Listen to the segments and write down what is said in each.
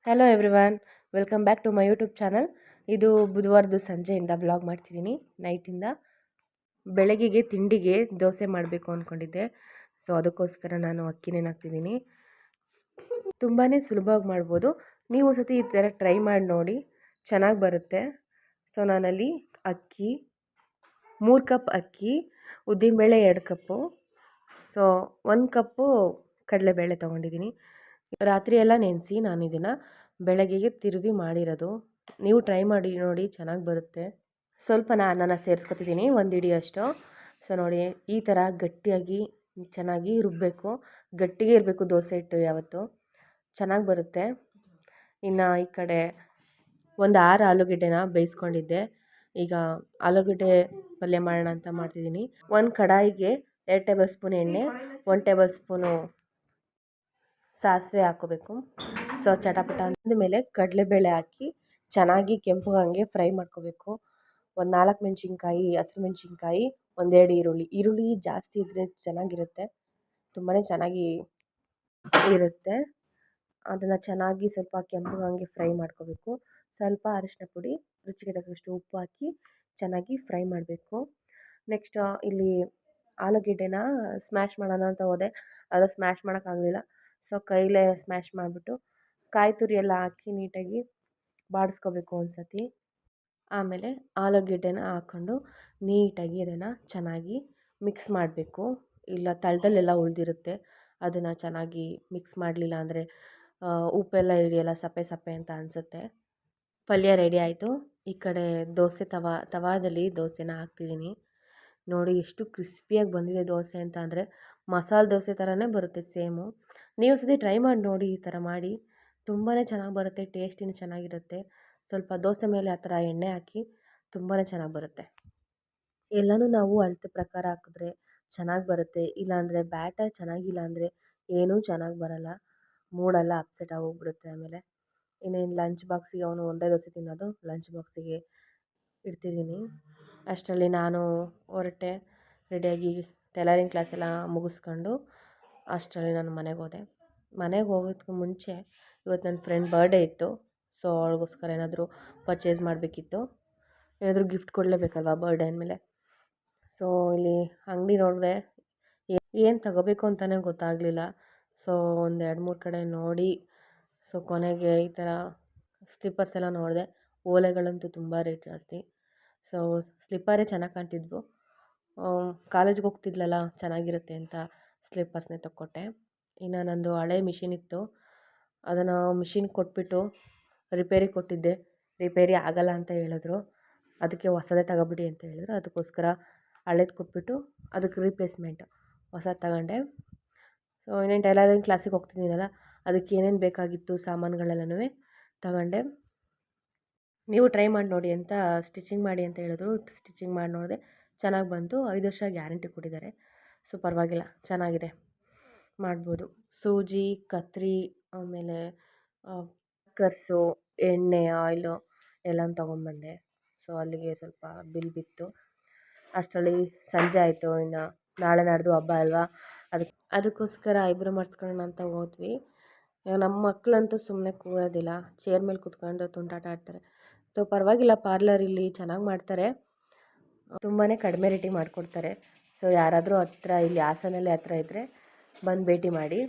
Hello everyone, welcome back to my YouTube channel. ಇದು ಬುಧವಾರದ ಸಂಜೆಯಿಂದ ಬ್ಲಾಗ್ ಮಾಡ್ತಿದ್ದೀನಿ, ನೈಟಿಂದ. ಬೆಳಗ್ಗೆಗೆ ತಿಂಡಿಗೆ ದೋಸೆ ಮಾಡಬೇಕು ಅಂದ್ಕೊಂಡಿದ್ದೆ. ಸೊ ಅದಕ್ಕೋಸ್ಕರ ನಾನು ಅಕ್ಕಿ ನೆನಾಕ್ತಿದ್ದೀನಿ. ತುಂಬಾ ಸುಲಭವಾಗಿ ಮಾಡ್ಬೋದು. ನೀವು ಸತಿ ಈ ಥರ ಟ್ರೈ ಮಾಡಿ ನೋಡಿ, ಚೆನ್ನಾಗಿ ಬರುತ್ತೆ. ಸೊ ನಾನಲ್ಲಿ ಅಕ್ಕಿ 3 ಕಪ್ ಅಕ್ಕಿ, ಉದ್ದಿನಬೇಳೆ 2 ಕಪ್ಪು, ಸೊ 1 ಕಪ್ಪು ಕಡಲೆಬೇಳೆ ತೊಗೊಂಡಿದ್ದೀನಿ. ರಾತ್ರಿ ಎಲ್ಲ ನೆನೆಸಿ ನಾನು ಇದನ್ನು ಬೆಳಗ್ಗೆಗೆ ತಿರುವಿ ಮಾಡಿರೋದು. ನೀವು ಟ್ರೈ ಮಾಡಿ ನೋಡಿ, ಚೆನ್ನಾಗಿ ಬರುತ್ತೆ. ಸ್ವಲ್ಪ ನಾನು ಸೇರಿಸ್ಕೊತಿದ್ದೀನಿ, 1 ಹಿಡಿಯಷ್ಟು. ಸೊ ನೋಡಿ, ಈ ಥರ ಗಟ್ಟಿಯಾಗಿ ಚೆನ್ನಾಗಿ ರುಬ್ಬಬೇಕು. ಗಟ್ಟಿಗೆ ಇರಬೇಕು ದೋಸೆ ಹಿಟ್ಟು, ಯಾವತ್ತು ಚೆನ್ನಾಗಿ ಬರುತ್ತೆ. ಇನ್ನು ಈ ಕಡೆ ಒಂದು 6 ಆಲೂಗಡ್ಡೆನ ಬೇಯಿಸ್ಕೊಂಡಿದ್ದೆ. ಈಗ ಆಲೂಗಡ್ಡೆ ಪಲ್ಯ ಮಾಡೋಣ ಅಂತ ಮಾಡ್ತಿದ್ದೀನಿ. ಒಂದು ಕಡಾಯಿಗೆ 2 ಟೇಬಲ್ ಸ್ಪೂನ್ ಎಣ್ಣೆ, 1 ಟೇಬಲ್ ಸ್ಪೂನು ಸಾಸಿವೆ ಹಾಕೋಬೇಕು. ಸೊ ಚಟಪಟ ಅಂದಮೇಲೆ ಕಡಲೆಬೇಳೆ ಹಾಕಿ ಚೆನ್ನಾಗಿ ಕೆಂಪುಗಂಗೆ ಫ್ರೈ ಮಾಡ್ಕೋಬೇಕು. ಒಂದು 4 ಮೆಣಸಿನ್ಕಾಯಿ, ಹಸಿರು ಮೆಣಸಿನ್ಕಾಯಿ, 1 2 ಈರುಳ್ಳಿ ಜಾಸ್ತಿ ಇದ್ದರೆ ಚೆನ್ನಾಗಿರುತ್ತೆ, ತುಂಬಾ ಚೆನ್ನಾಗಿ ಇರುತ್ತೆ. ಅದನ್ನು ಚೆನ್ನಾಗಿ ಸ್ವಲ್ಪ ಕೆಂಪುಗಂಗೆ ಫ್ರೈ ಮಾಡ್ಕೋಬೇಕು. ಸ್ವಲ್ಪ ಅರಿಶಿನ ಪುಡಿ, ರುಚಿಗೆ ತಕ್ಕಷ್ಟು ಉಪ್ಪು ಹಾಕಿ ಚೆನ್ನಾಗಿ ಫ್ರೈ ಮಾಡಬೇಕು. ನೆಕ್ಸ್ಟ್ ಇಲ್ಲಿ ಆಲೂಗೆಡ್ಡೆನ ಸ್ಮ್ಯಾಶ್ ಮಾಡೋಣ ಅಂತ ಹೋದೆ, ಅದು ಸ್ಮ್ಯಾಶ್ ಮಾಡೋಕ್ಕಾಗಲಿಲ್ಲ. ಸೊ ಕೈಲೇ ಸ್ಮ್ಯಾಶ್ ಮಾಡಿಬಿಟ್ಟು ಕಾಯಿ ತುರಿ ಎಲ್ಲ ಹಾಕಿ ನೀಟಾಗಿ ಬಾಡಿಸ್ಕೋಬೇಕು ಒಂದು ಸತಿ. ಆಮೇಲೆ ಆಲೂಗೆಡ್ಡೆನ ಹಾಕ್ಕೊಂಡು ನೀಟಾಗಿ ಅದನ್ನು ಚೆನ್ನಾಗಿ ಮಿಕ್ಸ್ ಮಾಡಬೇಕು. ಇಲ್ಲ ತಳದಲ್ಲೆಲ್ಲ ಉಳಿದಿರುತ್ತೆ, ಅದನ್ನು ಚೆನ್ನಾಗಿ ಮಿಕ್ಸ್ ಮಾಡಲಿಲ್ಲ ಅಂದರೆ ಉಪ್ಪೆಲ್ಲ ಹಿಡಿಯಲ್ಲ, ಸಪ್ಪೆ ಸಪ್ಪೆ ಅಂತ ಅನಿಸುತ್ತೆ. ಪಲ್ಯ ರೆಡಿ ಆಯಿತು. ಈ ಕಡೆ ದೋಸೆ ತವಾದಲ್ಲಿ ದೋಸೆನ ಹಾಕ್ತಿದ್ದೀನಿ. ನೋಡಿ ಎಷ್ಟು ಕ್ರಿಸ್ಪಿಯಾಗಿ ಬಂದಿದೆ ದೋಸೆ ಅಂತ, ಅಂದರೆ ಮಸಾಲೆ ದೋಸೆ ಥರನೇ ಬರುತ್ತೆ ಸೇಮು. ನೀವು ಸತಿ ಟ್ರೈ ಮಾಡಿ ನೋಡಿ, ಈ ಥರ ಮಾಡಿ ತುಂಬಾ ಚೆನ್ನಾಗಿ ಬರುತ್ತೆ, ಟೇಸ್ಟಿನೂ ಚೆನ್ನಾಗಿರುತ್ತೆ. ಸ್ವಲ್ಪ ದೋಸೆ ಮೇಲೆ ಆ ಥರ ಎಣ್ಣೆ ಹಾಕಿ ತುಂಬಾ ಚೆನ್ನಾಗಿ ಬರುತ್ತೆ. ಎಲ್ಲನೂ ನಾವು ಅಳತೆ ಪ್ರಕಾರ ಹಾಕಿದ್ರೆ ಚೆನ್ನಾಗಿ ಬರುತ್ತೆ. ಇಲ್ಲಾಂದರೆ ಬ್ಯಾಟರ್ ಚೆನ್ನಾಗಿಲ್ಲ ಅಂದರೆ ಏನೂ ಚೆನ್ನಾಗಿ ಬರಲ್ಲ, ಮೂಡೆಲ್ಲ ಅಪ್ಸೆಟ್ ಆಗೋಗ್ಬಿಡುತ್ತೆ. ಆಮೇಲೆ ಇನ್ನೇನು ಲಂಚ್ ಬಾಕ್ಸಿಗೆ ಅವನು ಒಂದೇ ದೋಸೆ ತಿನ್ನೋದು, ಲಂಚ್ ಬಾಕ್ಸಿಗೆ ಇಡ್ತಿದ್ದೀನಿ. ಅಷ್ಟರಲ್ಲಿ ನಾನು ಹೊರಟೆ, ರೆಡಿಯಾಗಿ ಟೈಲರಿಂಗ್ ಕ್ಲಾಸೆಲ್ಲ ಮುಗಿಸ್ಕೊಂಡು ಅಷ್ಟರಲ್ಲಿ ನಾನು ಮನೆಗೆ ಹೋದೆ. ಮನೆಗೆ ಹೋಗೋದಕ್ಕೂ ಮುಂಚೆ ಇವತ್ತು ನನ್ನ ಫ್ರೆಂಡ್ ಬರ್ಡೇ ಇತ್ತು. ಸೊ ಅವಳಿಗೋಸ್ಕರ ಏನಾದರೂ ಪರ್ಚೇಸ್ ಮಾಡಬೇಕಿತ್ತು, ಏನಾದರೂ ಗಿಫ್ಟ್ ಕೊಡಲೇಬೇಕಲ್ವ ಬರ್ಡೇ ಅಂದಮೇಲೆ. ಸೊ ಇಲ್ಲಿ ಅಂಗಡಿ ನೋಡಿದೆ, ಏನು ತಗೋಬೇಕು ಅಂತಲೇ ಗೊತ್ತಾಗಲಿಲ್ಲ. ಸೊ ಒಂದು 2-3 ಕಡೆ ನೋಡಿ, ಸೊ ಕೊನೆಗೆ ಈ ಥರ ಸ್ಲಿಪ್ಪರ್ಸ್ ಎಲ್ಲ ನೋಡಿದೆ. ಓಲೆಗಳಂತೂ ತುಂಬ ರೇಟ್ ಜಾಸ್ತಿ. ಸೊ ಸ್ಲಿಪ್ಪರೇ ಚೆನ್ನಾಗಿ ಕಾಣ್ತಿದ್ವು. ಕಾಲೇಜ್ಗೆ ಹೋಗ್ತಿದ್ಲಲ್ಲ, ಚೆನ್ನಾಗಿರುತ್ತೆ ಅಂತ ಸ್ಲಿಪ್ಪರ್ಸ್ನೇ ತೊಗೊಟ್ಟೆ. ಇನ್ನು ನಂದು ಹಳೆ ಮಿಷಿನ್ ಇತ್ತು, ಅದನ್ನು ಮಿಷಿನ್ ಕೊಟ್ಬಿಟ್ಟು ರಿಪೇರಿ ಕೊಟ್ಟಿದ್ದೆ. ರಿಪೇರಿ ಆಗಲ್ಲ ಅಂತ ಹೇಳಿದ್ರು, ಅದಕ್ಕೆ ಹೊಸದೇ ತಗೊಬಿಡಿ ಅಂತ ಹೇಳಿದ್ರು. ಅದಕ್ಕೋಸ್ಕರ ಹಳೇದು ಕೊಟ್ಬಿಟ್ಟು ಅದಕ್ಕೆ ರೀಪ್ಲೇಸ್ಮೆಂಟ್ ಹೊಸದು ತಗೊಂಡೆ. ಸೊ ಇನ್ನೇನು ಟೈಲರಿಂಗ್ ಕ್ಲಾಸಿಗೆ ಹೋಗ್ತಿದ್ದೀನಲ್ಲ, ಅದಕ್ಕೆ ಏನೇನು ಬೇಕಾಗಿತ್ತು ಸಾಮಾನುಗಳೆಲ್ಲನೂ ತಗೊಂಡೆ. ನೀವು ಟ್ರೈ ಮಾಡಿ ನೋಡಿ ಅಂತ ಸ್ಟಿಚಿಂಗ್ ಮಾಡಿ ಅಂತ ಹೇಳಿದ್ರು. ಸ್ಟಿಚಿಂಗ್ ಮಾಡಿ ನೋಡಿದೆ, ಚೆನ್ನಾಗಿ ಬಂತು. 5 ವರ್ಷ ಗ್ಯಾರಂಟಿ ಕೊಟ್ಟಿದ್ದಾರೆ. ಸೊ ಪರವಾಗಿಲ್ಲ, ಚೆನ್ನಾಗಿದೆ, ಮಾಡ್ಬೋದು. ಸೂಜಿ, ಕತ್ರಿ, ಆಮೇಲೆ ಕರ್ಸು, ಎಣ್ಣೆ, ಆಯಿಲು ಎಲ್ಲನೂ ತೊಗೊಂಬಂದೆ. ಸೊ ಅಲ್ಲಿಗೆ ಸ್ವಲ್ಪ ಬಿಲ್ ಬಿತ್ತು. ಅಷ್ಟರಲ್ಲಿ ಸಂಜೆ ಆಯಿತು. ಇನ್ನು ನಾಳೆ ನಾಡ್ದು ಹಬ್ಬ ಅಲ್ವಾ, ಅದಕ್ಕೋಸ್ಕರ ಐಬ್ರೋ ಮಾಡಿಸ್ಕೊಳ್ಳೋಣ ಅಂತ ಹೋದ್ವಿ. ನಮ್ಮ ಮಕ್ಕಳಂತೂ ಸುಮ್ಮನೆ ಕೂರೋದಿಲ್ಲ, ಚೇರ್ ಮೇಲೆ ಕೂತ್ಕೊಂಡು ತುಂಟಾಟ ಆಡ್ತಾರೆ. ಸೊ ಪರವಾಗಿಲ್ಲ, ಪಾರ್ಲರ್ ಇಲ್ಲಿ ಚೆನ್ನಾಗಿ ಮಾಡ್ತಾರೆ, ತುಂಬಾ ಕಡಿಮೆ ರೇಟಿಗೆ ಮಾಡಿಕೊಡ್ತಾರೆ. ಸೊ ಯಾರಾದರೂ ಹತ್ರ ಇಲ್ಲಿ ಹಾಸನಲ್ಲಿ ಹತ್ರ ಇದ್ದರೆ ಬಂದು ಭೇಟಿ ಮಾಡಿ.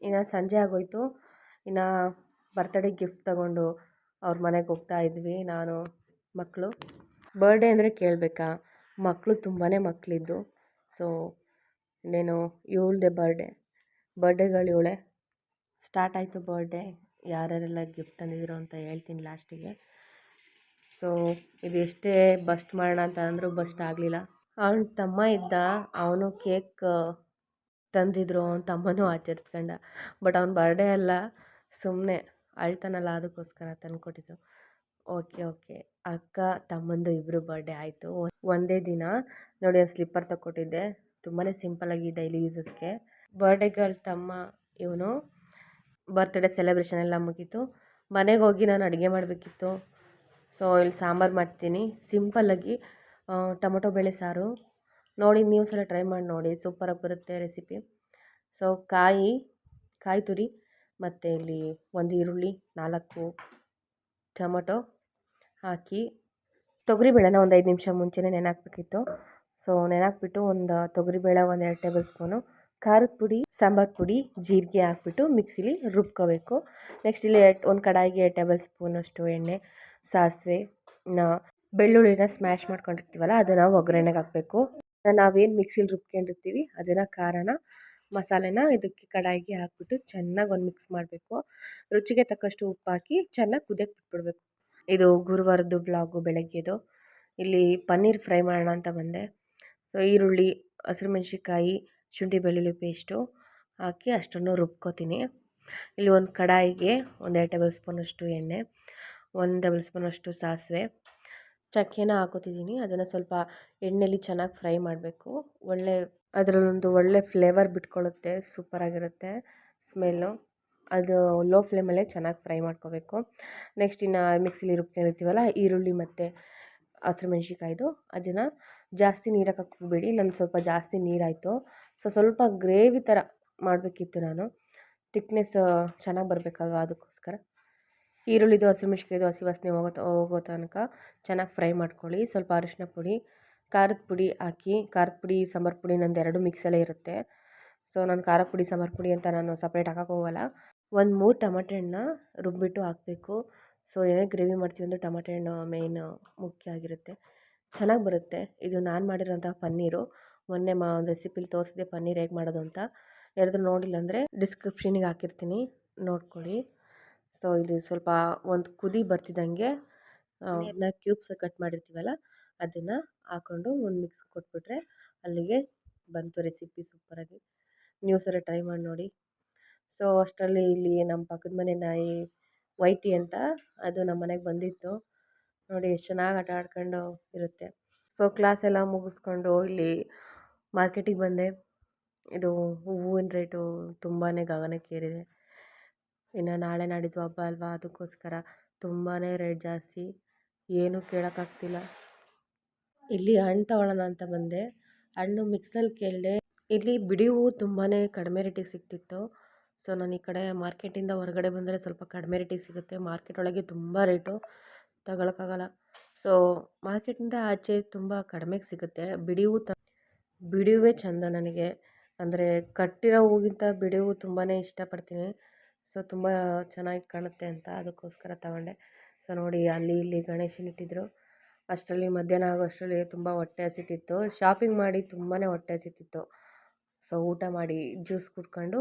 ಇನ್ನು ಸಂಜೆ ಆಗೋಯಿತು. ಇನ್ನು ಬರ್ತಡೇ ಗಿಫ್ಟ್ ತಗೊಂಡು ಅವ್ರ ಮನೆಗೆ ಹೋಗ್ತಾ ಇದ್ವಿ, ನಾನು ಮಕ್ಕಳು. ಬರ್ಡೇ ಅಂದರೆ ಕೇಳಬೇಕಾ, ಮಕ್ಕಳು ತುಂಬಾ ಮಕ್ಕಳಿದ್ದು. ಸೊ ಇನ್ನೇನು ಇವಳದೇ ಬರ್ಡೇಗಳು ಇವಳೆ. ಸ್ಟಾರ್ಟ್ ಆಯಿತು ಬರ್ಡೇ. ಯಾರ್ಯಾರೆಲ್ಲ ಗಿಫ್ಟ್ ತಂದಿದ್ದೀರೋ ಅಂತ ಹೇಳ್ತೀನಿ ಲಾಸ್ಟಿಗೆ. ಸೊ ಇದು ಎಷ್ಟೇ ಬಸ್ಟ್ ಮಾಡೋಣ ಅಂತ ಅಂದರೂ ಬಸ್ಟ್ ಆಗಲಿಲ್ಲ. ಅವನ ತಮ್ಮ ಇದ್ದ, ಅವನು ಕೇಕ್ ತಂದಿದ್ರು, ಅವನ ತಮ್ಮನೂ ಆಚರಿಸ್ಕೊಂಡ. ಬಟ್ ಅವ್ನ ಬರ್ಡೇ ಅಲ್ಲ, ಸುಮ್ಮನೆ ಅಳ್ತಾನಲ್ಲ ಅದಕ್ಕೋಸ್ಕರ ತಂದುಕೊಟ್ಟಿದ್ದು. ಓಕೆ, ಅಕ್ಕ ತಮ್ಮಂದು ಇಬ್ಬರು ಬರ್ಡೇ ಆಯಿತು ಒಂದೇ ದಿನ. ನೋಡಿ, ಒಂದು ಸ್ಲಿಪ್ಪರ್ ತಗೊಟ್ಟಿದ್ದೆ, ತುಂಬಾ ಸಿಂಪಲ್ಲಾಗಿ ಡೈಲಿ ಯೂಸಸ್ಗೆ. ಬರ್ಡೇ ಗರ್ಲ್ ತಮ್ಮ ಇವನು. ಬರ್ತ್ಡೇ ಸೆಲೆಬ್ರೇಷನ್ ಎಲ್ಲ ಮುಗೀತು. ಮನೆಗೆ ಹೋಗಿ ನಾನು ಅಡುಗೆ ಮಾಡಬೇಕಿತ್ತು. ಸೊ ಇಲ್ಲಿ ಸಾಂಬಾರು ಮಾಡ್ತೀನಿ ಸಿಂಪಲ್ಲಾಗಿ, ಟೊಮೊಟೊ ಬೇಳೆ ಸಾರು. ನೋಡಿ, ನೀವು ಸಲ ಟ್ರೈ ಮಾಡಿ ನೋಡಿ, ಸೂಪರಾಗಿ ಬರುತ್ತೆ ರೆಸಿಪಿ. ಸೊ ಕಾಯಿ ತುರಿ, ಮತ್ತು ಇಲ್ಲಿ ಒಂದು ಈರುಳ್ಳಿ, 4 ಟೊಮೊಟೊ ಹಾಕಿ ತೊಗರಿಬೇಳೆನ ಒಂದು 5 ನಿಮಿಷ ಮುಂಚೆನೇ ನೆನೆಹಾಕ್ಬೇಕಿತ್ತು. ಸೊ ನೆನೆಹಾಕ್ಬಿಟ್ಟು ಒಂದು ತೊಗರಿಬೇಳೆ ಒಂದು 2 ಟೇಬಲ್ ಸ್ಪೂನು, ಖಾರದ ಪುಡಿ, ಸಾಂಬಾರು ಪುಡಿ, ಜೀರಿಗೆ ಹಾಕ್ಬಿಟ್ಟು ಮಿಕ್ಸಿಲಿ ರುಬ್ಕೋಬೇಕು. ನೆಕ್ಸ್ಟ್ ಇಲ್ಲಿ ಒಂದು ಕಡಾಯಿಗೆ 2 ಟೇಬಲ್ ಸ್ಪೂನಷ್ಟು ಎಣ್ಣೆ, ಸಾಸಿವೆ, ಬೆಳ್ಳುಳ್ಳಿನ ಸ್ಮ್ಯಾಶ್ ಮಾಡ್ಕೊಂಡಿರ್ತೀವಲ್ಲ ಅದನ್ನು ಒಗ್ಗರಣೆಗೆ ಹಾಕಬೇಕು. ನಾವೇನು ಮಿಕ್ಸಿಲಿ ರುಬ್ಕೊಂಡಿರ್ತೀವಿ ಅದನ್ನು ಖಾರನ ಮಸಾಲೆನ ಇದಕ್ಕೆ ಕಡಾಯಿಗೆ ಹಾಕ್ಬಿಟ್ಟು ಚೆನ್ನಾಗಿ ಒಂದು ಮಿಕ್ಸ್ ಮಾಡಬೇಕು. ರುಚಿಗೆ ತಕ್ಕಷ್ಟು ಉಪ್ಪು ಹಾಕಿ ಚೆನ್ನಾಗಿ ಕುದಿಯಕ್ಕೆ ಬಿಟ್ಬಿಡ್ಬೇಕು. ಇದು ಗುರುವಾರದ್ದು ವ್ಲಾಗು ಬೆಳಗ್ಗೆದು. ಇಲ್ಲಿ ಪನ್ನೀರ್ ಫ್ರೈ ಮಾಡೋಣ ಅಂತ ಬಂದೆ. ಸೊ ಈರುಳ್ಳಿ, ಹಸಿರು ಮೆಣಸಿನ್ಕಾಯಿ, ಶುಂಠಿ ಬೆಳ್ಳುಳ್ಳಿ ಪೇಸ್ಟು ಹಾಕಿ ಅಷ್ಟನ್ನು ರುಬ್ಕೋತೀನಿ. ಇಲ್ಲಿ ಒಂದು ಕಡಾಯಿಗೆ ಒಂದು 2 ಟೇಬಲ್ ಸ್ಪೂನಷ್ಟು ಎಣ್ಣೆ, 1 ಟೇಬಲ್ ಸ್ಪೂನಷ್ಟು ಸಾಸಿವೆ, ಚಕ್ಕೆನ ಹಾಕೋತಿದ್ದೀನಿ. ಅದನ್ನು ಸ್ವಲ್ಪ ಎಣ್ಣೆಲಿ ಚೆನ್ನಾಗಿ ಫ್ರೈ ಮಾಡಬೇಕು. ಅದರಲ್ಲೊಂದು ಒಳ್ಳೆ ಫ್ಲೇವರ್ ಬಿಟ್ಕೊಳ್ಳುತ್ತೆ, ಸೂಪರಾಗಿರುತ್ತೆ ಸ್ಮೆಲ್ಲು. ಅದು ಲೋ ಫ್ಲೇಮಲ್ಲೇ ಚೆನ್ನಾಗಿ ಫ್ರೈ ಮಾಡ್ಕೋಬೇಕು. ನೆಕ್ಸ್ಟ್ ಇನ್ನು ಮಿಕ್ಸಿಲಿ ರುಬ್ಕೊಂಡಿರ್ತೀವಲ್ಲ ಈರುಳ್ಳಿ ಮತ್ತು ಹಸಿರು ಮೆಣಸಿನ್ಕಾಯ್ದು ಅದನ್ನು ಜಾಸ್ತಿ ನೀರಾಗಿ ಹಾಕ್ಕೋಬೇಡಿ. ನನಗೆ ಸ್ವಲ್ಪ ಜಾಸ್ತಿ ನೀರಾಯಿತು. ಸೊ ಸ್ವಲ್ಪ ಗ್ರೇವಿ ಥರ ಮಾಡಬೇಕಿತ್ತು ನಾನು, ತಿಕ್ನೆಸ್ ಚೆನ್ನಾಗಿ ಬರಬೇಕಲ್ವ ಅದಕ್ಕೋಸ್ಕರ. ಈರುಳ್ಳಿದು ಹಸಿರು ಮೆಣಸಿನ್ಕಾಯ್ದು ಹಸಿ ವಾಸನೆ ಹೋಗೋ ತನಕ ಚೆನ್ನಾಗಿ ಫ್ರೈ ಮಾಡ್ಕೊಳ್ಳಿ. ಸ್ವಲ್ಪ ಅರಿಶಿನ ಪುಡಿ, ಖಾರದ ಪುಡಿ ಹಾಕಿ. ಖಾರದ ಪುಡಿ, ಸಾಂಬಾರು ಪುಡಿ ನಂದು 2 ಮಿಕ್ಸಲ್ಲೇ ಇರುತ್ತೆ. ಸೊ ನಾನು ಖಾರದ ಪುಡಿ, ಸಾಂಬಾರು ಪುಡಿ ಅಂತ ನಾನು ಸಪ್ರೇಟ್ ಹಾಕೋಕ್ಕೋಗಲ್ಲ. ಒಂದು 3 ಟೊಮೆಟೊ ಹಣ್ಣನ್ನ ರುಬ್ಬಿಟ್ಟು ಹಾಕಬೇಕು. ಸೊ ಏನೇ ಗ್ರೇವಿ ಮಾಡ್ತೀವಿ ಅಂದರೆ ಟೊಮೆಟೊ ಹಣ್ಣು ಮೇಯ್ನ್ ಮುಖ್ಯ ಆಗಿರುತ್ತೆ, ಚೆನ್ನಾಗಿ ಬರುತ್ತೆ. ಇದು ನಾನು ಮಾಡಿರೋಂಥ ಪನ್ನೀರು. ಮೊನ್ನೆ ಒಂದು ರೆಸಿಪಿಲಿ ತೋರಿಸಿದೆ ಪನ್ನೀರ್ ಹೇಗೆ ಮಾಡೋದು ಅಂತ. ಯಾರಾದರೂ ನೋಡಿಲ್ಲ ಅಂದರೆ ಡಿಸ್ಕ್ರಿಪ್ಷನಿಗೆ ಹಾಕಿರ್ತೀನಿ, ನೋಡ್ಕೊಳ್ಳಿ. ಸೊ ಇಲ್ಲಿ ಸ್ವಲ್ಪ ಒಂದು ಕುದಿ ಬರ್ತಿದ್ದಂಗೆ ಕ್ಯೂಬ್ಸ್ ಕಟ್ ಮಾಡಿರ್ತೀವಲ್ಲ ಅದನ್ನು ಹಾಕ್ಕೊಂಡು ಒಂದು ಮಿಕ್ಸ್ ಕೊಟ್ಬಿಟ್ರೆ ಅಲ್ಲಿಗೆ ಬಂತು ರೆಸಿಪಿ ಸೂಪರಾಗಿ. ನೀವು ಸರಿ ಟ್ರೈ ಮಾಡಿ ನೋಡಿ. ಸೊ ಅಷ್ಟರಲ್ಲಿ ಇಲ್ಲಿ ನಮ್ಮ ಪಕ್ಕದ ಮನೆ ನಾಯಿ ವೈಟಿ ಅಂತ, ಅದು ನಮ್ಮ ಮನೆಗೆ ಬಂದಿತ್ತು. ನೋಡಿ ಎಷ್ಟು ಚೆನ್ನಾಗಿ ಆಟ ಆಡ್ಕೊಂಡು ಇರುತ್ತೆ. ಸೊ ಕ್ಲಾಸೆಲ್ಲ ಮುಗಿಸ್ಕೊಂಡು ಇಲ್ಲಿ ಮಾರ್ಕೆಟಿಗೆ ಬಂದೆ. ಇದು ಹೂವಿನ ರೇಟು ತುಂಬಾ ಗಗನಕ್ಕೇರಿದೆ. ಇನ್ನು ನಾಳೆ ನಾಡಿದ್ದು ಹಬ್ಬ ಅಲ್ವಾ, ಅದಕ್ಕೋಸ್ಕರ ತುಂಬಾ ರೇಟ್ ಜಾಸ್ತಿ, ಏನೂ ಕೇಳೋಕ್ಕಾಗ್ತಿಲ್ಲ. ಇಲ್ಲಿ ಹಣ್ಣು ತಗೊಳ್ಳೋಣ ಅಂತ ಬಂದೆ. ಹಣ್ಣು ಮಿಕ್ಸಲ್ಲಿ ಕೇಳಿದೆ. ಇಲ್ಲಿ ಬಿಡಿ ಹೂವು ತುಂಬಾ ಕಡಿಮೆ ರೇಟಿಗೆ ಸಿಗ್ತಿತ್ತು. ಸೊ ನಾನು ಈ ಕಡೆ ಮಾರ್ಕೆಟಿಂದ ಹೊರಗಡೆ ಬಂದರೆ ಸ್ವಲ್ಪ ಕಡಿಮೆ ರೇಟಿಗೆ ಸಿಗುತ್ತೆ. ಮಾರ್ಕೆಟ್ ಒಳಗೆ ತುಂಬ ರೇಟು, ತಗೊಳಕ್ಕಾಗಲ್ಲ. ಸೊ ಮಾರ್ಕೆಟಿಂದ ಆಚೆ ತುಂಬ ಕಡಿಮೆಗೆ ಸಿಗುತ್ತೆ. ಬಿಡಿ ಹೂವೇ ಚೆಂದ ನನಗೆ. ಅಂದರೆ ಕಟ್ಟಿರೋ ಹೂಗಿಂತ ಬಿಡಿ ಹೂವು ತುಂಬಾ ಇಷ್ಟಪಡ್ತೀನಿ. ಸೊ ತುಂಬ ಚೆನ್ನಾಗಿ ಕಾಣುತ್ತೆ ಅಂತ ಅದಕ್ಕೋಸ್ಕರ ತಗೊಂಡೆ. ಸೊ ನೋಡಿ ಅಲ್ಲಿ ಇಲ್ಲಿ ಗಣೇಶನ ಇಟ್ಟಿದ್ರು. ಅಷ್ಟರಲ್ಲಿ ಮಧ್ಯಾಹ್ನ ಆಗೋ ಅಷ್ಟರಲ್ಲಿ ತುಂಬ ಹೊಟ್ಟೆ ಹಸಿತಿತ್ತು. ಶಾಪಿಂಗ್ ಮಾಡಿ ತುಂಬಾ ಹೊಟ್ಟೆ ಹಸಿತಿತ್ತು. ಸೊ ಊಟ ಮಾಡಿ ಜ್ಯೂಸ್ ಕುಡ್ಕೊಂಡು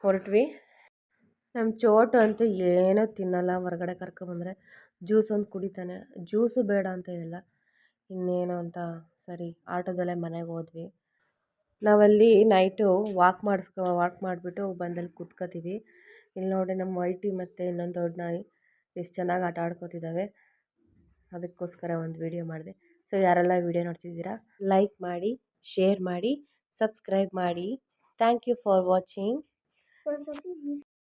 ಹೊರಟ್ವಿ. ನಮ್ಮ ಚೋಟು ಅಂತೂ ಏನೂ ತಿನ್ನಲ್ಲ. ಹೊರಗಡೆ ಕರ್ಕೊಂಬಂದರೆ ಜ್ಯೂಸ್ ಒಂದು ಕುಡಿತಾನೆ. ಜ್ಯೂಸು ಬೇಡ ಅಂತ ಹೇಳಿಲ್ಲ, ಇನ್ನೇನು ಅಂತ ಸರಿ ಆಟೋದಲ್ಲೇ ಮನೆಗೆ ಹೋದ್ವಿ. ನಾವಲ್ಲಿ ನೈಟು ವಾಕ್ ಮಾಡಿಬಿಟ್ಟು ಬಂದಲ್ಲಿ ಕೂತ್ಕೋತೀವಿ. ಇಲ್ಲಿ ನೋಡಿ ನಮ್ಮ ವೈಟಿ ಮತ್ತು ಇನ್ನೊಂದು ದೊಡ್ಡ ನಾಯಿ ಎಷ್ಟು ಚೆನ್ನಾಗಿ ಆಟ ಆಡ್ಕೋತಿದ್ದಾವೆ. ಅದಕ್ಕೋಸ್ಕರ ಒಂದು ವಿಡಿಯೋ ಮಾಡಿದೆ. ಸೊ ಯಾರೆಲ್ಲ ವಿಡಿಯೋ ನೋಡ್ತಿದ್ದೀರಾ ಲೈಕ್ ಮಾಡಿ, ಶೇರ್ ಮಾಡಿ, ಸಬ್ಸ್ಕ್ರೈಬ್ ಮಾಡಿ. Thank you for watching.